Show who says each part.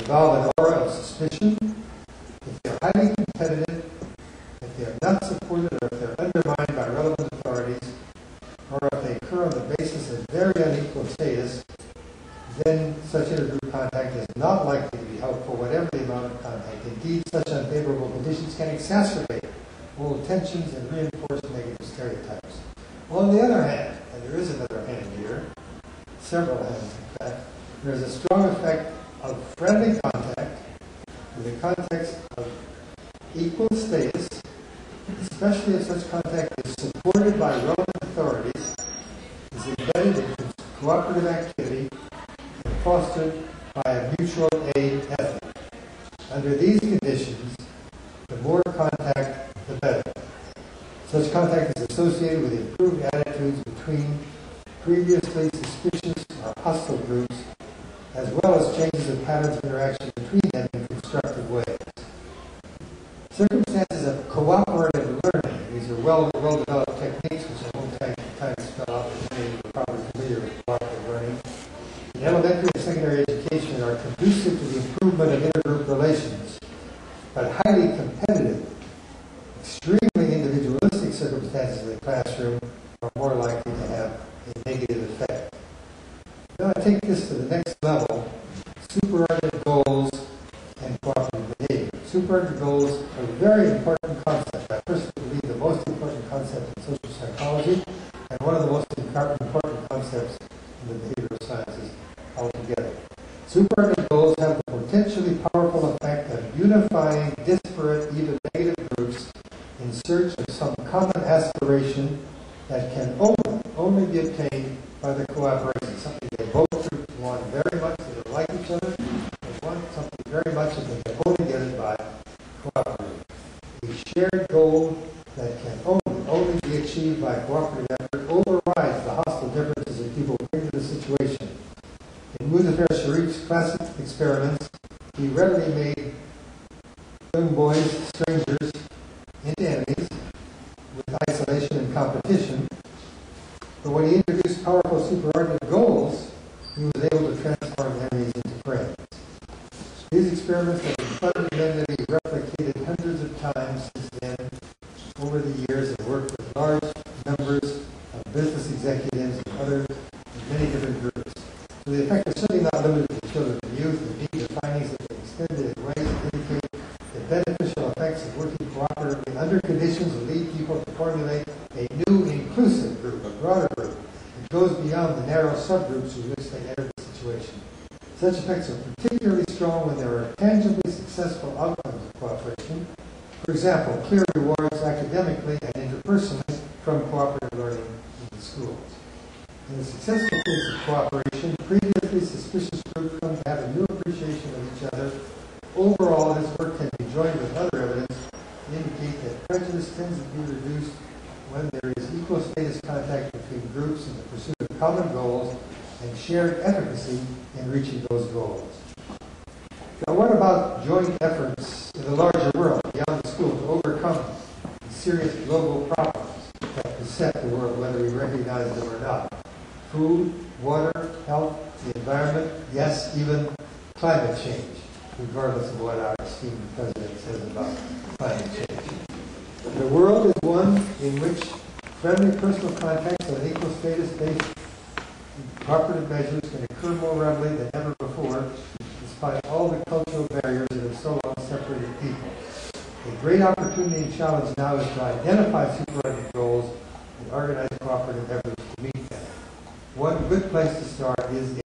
Speaker 1: involve an aura of suspicion, if they're highly competitive, if they are not supported or if they're undermined by relevant authorities, or if they occur on the basis of very unequal status, then such intergroup contact is not likely to be helpful, whatever the amount of contact. Indeed, such unfavorable conditions can exacerbate old tensions and reinforce negative stereotypes. On the other hand, and there is another hand here, several hands in fact, there is a strong effect of friendly contact in the context of equal status, especially if such contact is supported by relevant authorities, is embedded in cooperative activity, and fostered by a mutual aid ethic. Under these conditions, the more contact, the better. Such contact is associated with improved attitudes between previously suspicious or hostile groups, as well as changes in patterns of interaction between them in constructive ways. Circumstances of cooperative learning, these are well-developed techniques which I won't take time to spell out, but many of you are probably familiar with cooperative learning, in elementary and secondary education are conducive to the improvement of intergroup relations, but highly competitive, extremely individualistic circumstances in the classroom are more likely to have a negative effect. Now I take this to the next level, superordinate goals and cooperative behavior. Superordinate goals are a very important concept. I personally believe the most important concept in social psychology and one of the most important concepts in the behavioral sciences altogether. Superordinate goals have the potentially powerful effect of unifying disparate, even negative groups in search of some common aspiration that can only be obtained by the cooperation. Something they both groups want very much, they like each other, they want something very much and they can only get it by cooperating. A shared goal that can only be achieved by cooperative effort overrides the hostile differences that people bring to the situation. In Muzafer Sharif's classic experiments, he readily made young boys, strangers, into enemies with isolation and competition, but when he introduced powerful superordinate goals, he was able to transform enemies into friends. These experiments have been fundamentally replicated hundreds of times since then over the years and worked with large numbers of business executives and other many different groups. So the effect is certainly not limited to children and youth, and indeed the findings have been extended in ways that indicate the beneficial effects of working cooperatively under conditions that lead people to formulate a new inclusive group, a broader group, that goes beyond the narrow subgroups in which they enter the situation. Such effects are particularly strong when there are tangibly successful outcomes of cooperation. For example, clear rewards academically and interpersonally from cooperative learning in the schools. In a successful case of cooperation, previously suspicious groups come to have a new appreciation of each other. Overall, this work can be joined with other evidence to indicate that prejudice tends to be reduced when there is equal status contact between groups in the pursuit of common goals and shared efficacy in reaching those goals. Now, what about joint efforts in the larger world, beyond the school, to overcome the serious global problems that beset the world, whether we recognize them or not? Food, water, health, the environment, yes, even climate change, regardless of what our esteemed president says about climate change. The world is one in which friendly personal contacts on equal status-based cooperative measures can occur more readily than ever before, despite all the cultural barriers that have so long separated people. A great opportunity and challenge now is to identify superordinate goals and organize cooperative efforts to meet them. One good place to start is